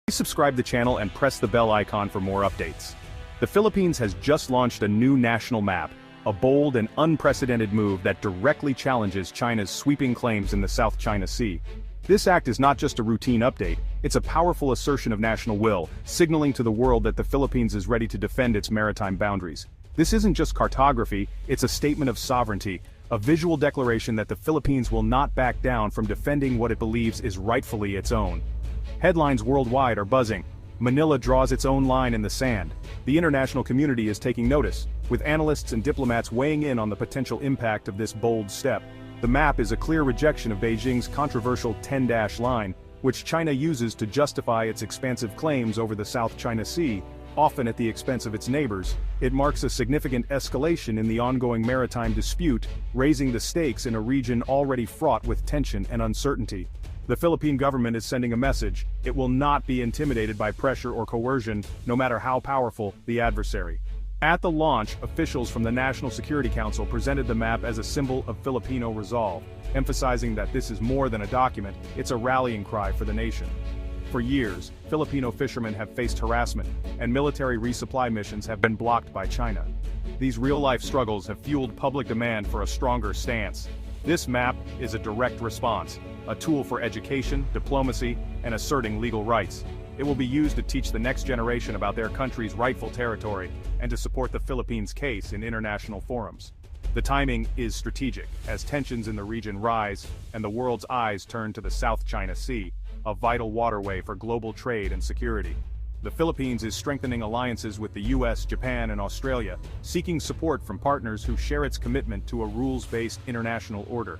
Please subscribe the channel and press the bell icon for more updates. The Philippines has just launched a new national map, a bold and unprecedented move that directly challenges China's sweeping claims in the South China Sea. This act is not just a routine update, it's a powerful assertion of national will, signaling to the world that the Philippines is ready to defend its maritime boundaries. This isn't just cartography, it's a statement of sovereignty, a visual declaration that the Philippines will not back down from defending what it believes is rightfully its own. Headlines worldwide are buzzing. Manila draws its own line in the sand. The international community is taking notice, with analysts and diplomats weighing in on the potential impact of this bold step. The map is a clear rejection of Beijing's controversial 10-dash line, which China uses to justify its expansive claims over the South China Sea, often at the expense of its neighbors. It marks a significant escalation in the ongoing maritime dispute, raising the stakes in a region already fraught with tension and uncertainty. The Philippine government is sending a message: it will not be intimidated by pressure or coercion, no matter how powerful the adversary. At the launch, officials from the National Security Council presented the map as a symbol of Filipino resolve, emphasizing that this is more than a document, it's a rallying cry for the nation. For years, Filipino fishermen have faced harassment, and military resupply missions have been blocked by China. These real-life struggles have fueled public demand for a stronger stance. This map is a direct response, a tool for education, diplomacy, and asserting legal rights. It will be used to teach the next generation about their country's rightful territory and to support the Philippines' case in international forums. The timing is strategic, as tensions in the region rise and the world's eyes turn to the South China Sea, a vital waterway for global trade and security. The Philippines is strengthening alliances with the US, Japan, and Australia, seeking support from partners who share its commitment to a rules-based international order.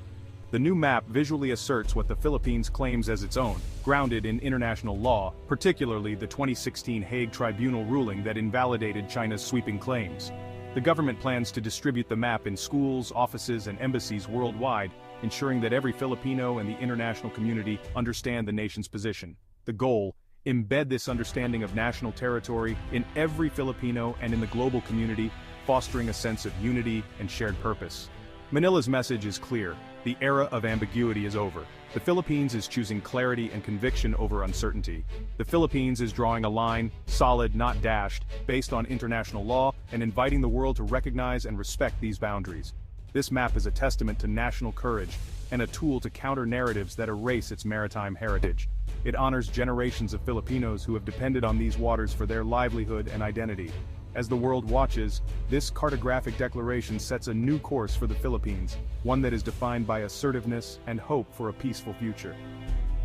The new map visually asserts what the Philippines claims as its own, grounded in international law, particularly the 2016 Hague Tribunal ruling that invalidated China's sweeping claims. The government plans to distribute the map in schools, offices, and embassies worldwide, ensuring that every Filipino and the international community understand the nation's position. The goal: embed this understanding of national territory in every Filipino and in the global community, fostering a sense of unity and shared purpose. Manila's message is clear: the era of ambiguity is over. The Philippines is choosing clarity and conviction over uncertainty. The Philippines is drawing a line, solid, not dashed, based on international law, and inviting the world to recognize and respect these boundaries. This map is a testament to national courage, and a tool to counter narratives that erase its maritime heritage. It honors generations of Filipinos who have depended on these waters for their livelihood and identity. As the world watches, this cartographic declaration sets a new course for the Philippines, one that is defined by assertiveness and hope for a peaceful future.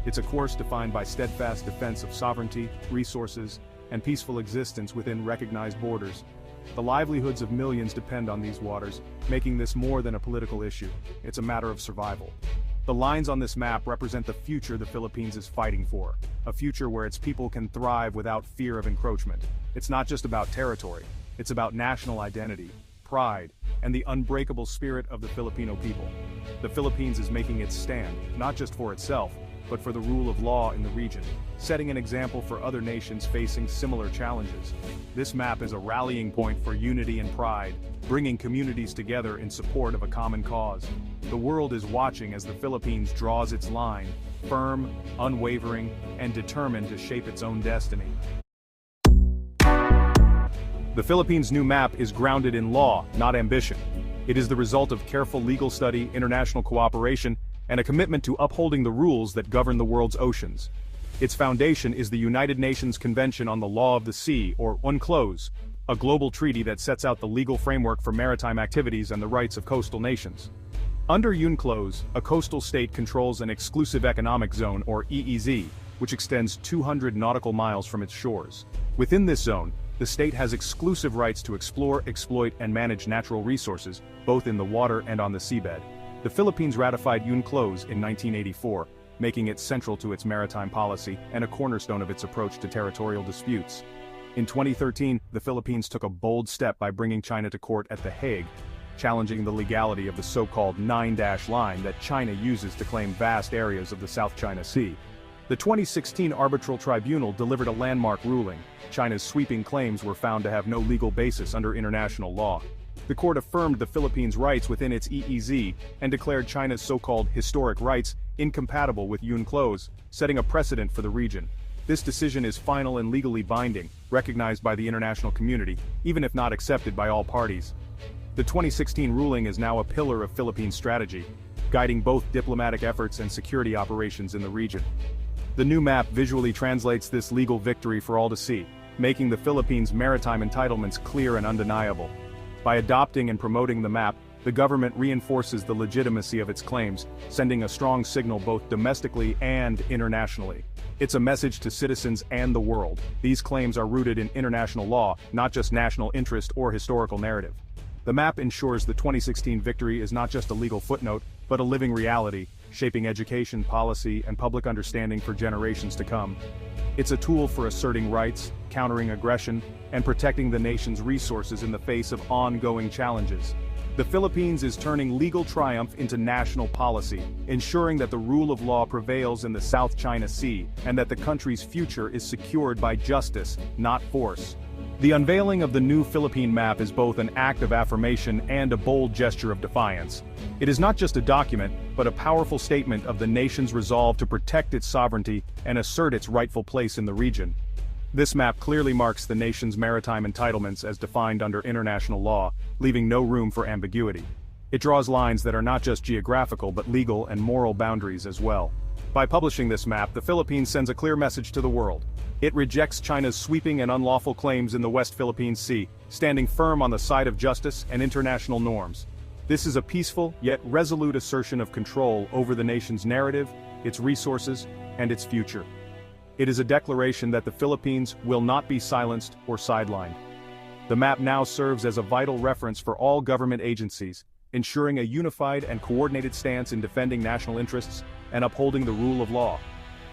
It's a course defined by steadfast defense of sovereignty, resources, and peaceful existence within recognized borders. The livelihoods of millions depend on these waters, making this more than a political issue. It's a matter of survival. The lines on this map represent the future the Philippines is fighting for, a future where its people can thrive without fear of encroachment. It's not just about territory, it's about national identity, pride, and the unbreakable spirit of the Filipino people. The Philippines is making its stand, not just for itself, but for the rule of law in the region, setting an example for other nations facing similar challenges. This map is a rallying point for unity and pride, bringing communities together in support of a common cause. The world is watching as the Philippines draws its line, firm, unwavering, and determined to shape its own destiny. The Philippines' new map is grounded in law, not ambition. It is the result of careful legal study, international cooperation, and a commitment to upholding the rules that govern the world's oceans. Its foundation is the United Nations Convention on the Law of the Sea, or UNCLOS, a global treaty that sets out the legal framework for maritime activities and the rights of coastal nations. Under UNCLOS, a coastal state controls an exclusive economic zone, or EEZ, which extends 200 nautical miles from its shores. Within this zone, the state has exclusive rights to explore, exploit, and manage natural resources, both in the water and on the seabed. The Philippines ratified UNCLOS in 1984, making it central to its maritime policy and a cornerstone of its approach to territorial disputes. In 2013, the Philippines took a bold step by bringing China to court at The Hague, challenging the legality of the so-called 9-dash line that China uses to claim vast areas of the South China Sea. The 2016 Arbitral Tribunal delivered a landmark ruling. China's sweeping claims were found to have no legal basis under international law. The court affirmed the Philippines' rights within its EEZ and declared China's so-called historic rights incompatible with UNCLOS, setting a precedent for the region. This decision is final and legally binding, recognized by the international community, even if not accepted by all parties. The 2016 ruling is now a pillar of Philippine strategy, guiding both diplomatic efforts and security operations in the region. The new map visually translates this legal victory for all to see, making the Philippines' maritime entitlements clear and undeniable. By adopting and promoting the map, the government reinforces the legitimacy of its claims, sending a strong signal both domestically and internationally. It's a message to citizens and the world. These claims are rooted in international law, not just national interest or historical narrative. The map ensures the 2016 victory is not just a legal footnote, but a living reality, shaping education, policy, and public understanding for generations to come. It's a tool for asserting rights, countering aggression, and protecting the nation's resources in the face of ongoing challenges. The Philippines is turning legal triumph into national policy, ensuring that the rule of law prevails in the South China Sea, and that the country's future is secured by justice, not force. The unveiling of the new Philippine map is both an act of affirmation and a bold gesture of defiance. It is not just a document, but a powerful statement of the nation's resolve to protect its sovereignty and assert its rightful place in the region. This map clearly marks the nation's maritime entitlements as defined under international law, leaving no room for ambiguity. It draws lines that are not just geographical but legal and moral boundaries as well. By publishing this map, the Philippines sends a clear message to the world. It rejects China's sweeping and unlawful claims in the West Philippine Sea, standing firm on the side of justice and international norms. This is a peaceful, yet resolute assertion of control over the nation's narrative, its resources, and its future. It is a declaration that the Philippines will not be silenced or sidelined. The map now serves as a vital reference for all government agencies, ensuring a unified and coordinated stance in defending national interests and upholding the rule of law.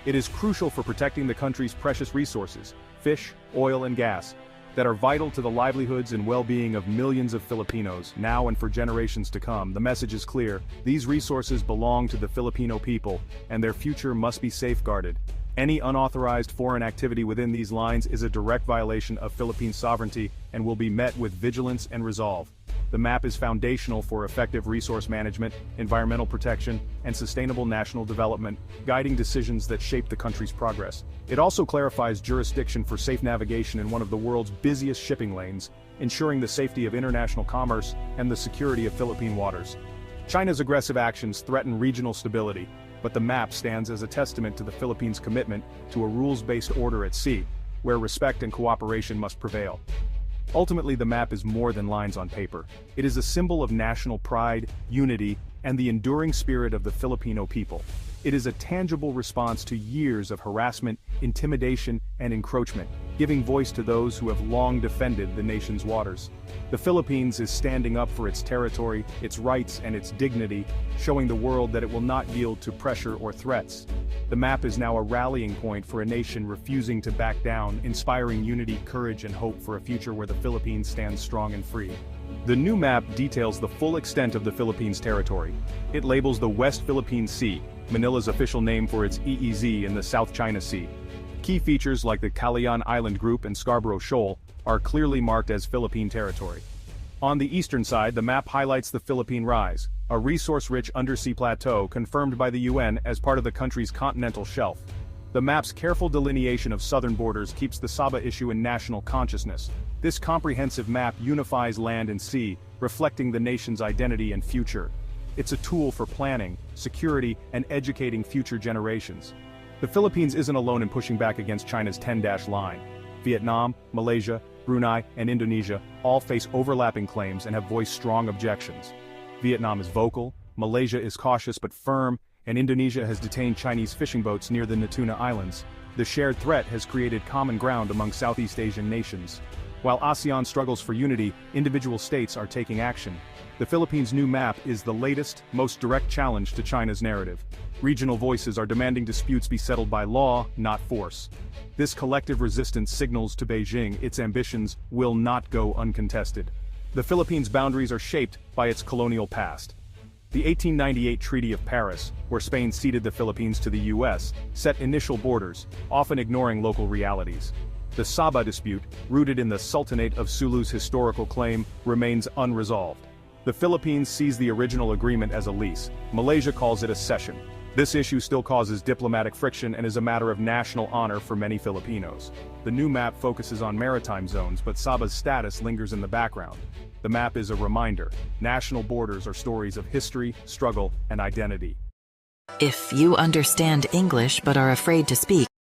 It is crucial for protecting the country's precious resources, fish, oil and gas, that are vital to the livelihoods and well-being of millions of Filipinos, now and for generations to come. The message is clear: these resources belong to the Filipino people, and their future must be safeguarded. Any unauthorized foreign activity within these lines is a direct violation of Philippine sovereignty and will be met with vigilance and resolve. The map is foundational for effective resource management, environmental protection, and sustainable national development, guiding decisions that shape the country's progress. It also clarifies jurisdiction for safe navigation in one of the world's busiest shipping lanes, ensuring the safety of international commerce and the security of Philippine waters. China's aggressive actions threaten regional stability, but the map stands as a testament to the Philippines' commitment to a rules-based order at sea, where respect and cooperation must prevail. Ultimately, the map is more than lines on paper. It is a symbol of national pride, unity, and the enduring spirit of the Filipino people. It is a tangible response to years of harassment, intimidation, and encroachment, giving voice to those who have long defended the nation's waters. The Philippines is standing up for its territory, its rights, and its dignity, showing the world that it will not yield to pressure or threats. The map is now a rallying point for a nation refusing to back down, inspiring unity, courage, and hope for a future where the Philippines stands strong and free. The new map details the full extent of the Philippines' territory. It labels the West Philippine Sea, Manila's official name for its EEZ in the South China Sea. Key features like the Calayan Island Group and Scarborough Shoal are clearly marked as Philippine territory. On the eastern side, the map highlights the Philippine Rise, a resource-rich undersea plateau confirmed by the UN as part of the country's continental shelf. The map's careful delineation of southern borders keeps the Sabah issue in national consciousness. This comprehensive map unifies land and sea, reflecting the nation's identity and future. It's a tool for planning, security, and educating future generations. The Philippines isn't alone in pushing back against China's 10-dash line. Vietnam, Malaysia, Brunei, and Indonesia all face overlapping claims and have voiced strong objections. Vietnam is vocal, Malaysia is cautious but firm, and Indonesia has detained Chinese fishing boats near the Natuna Islands. The shared threat has created common ground among Southeast Asian nations. While ASEAN struggles for unity, individual states are taking action. The Philippines' new map is the latest, most direct challenge to China's narrative. Regional voices are demanding disputes be settled by law, not force. This collective resistance signals to Beijing its ambitions will not go uncontested. The Philippines' boundaries are shaped by its colonial past. The 1898 Treaty of Paris, where Spain ceded the Philippines to the US, set initial borders, often ignoring local realities. The Sabah dispute, rooted in the Sultanate of Sulu's historical claim, remains unresolved. The Philippines sees the original agreement as a lease. Malaysia calls it a cession. This issue still causes diplomatic friction and is a matter of national honor for many Filipinos. The new map focuses on maritime zones, but Saba's status lingers in the background. The map is a reminder: national borders are stories of history, struggle, and identity. If you understand English but are afraid to speak,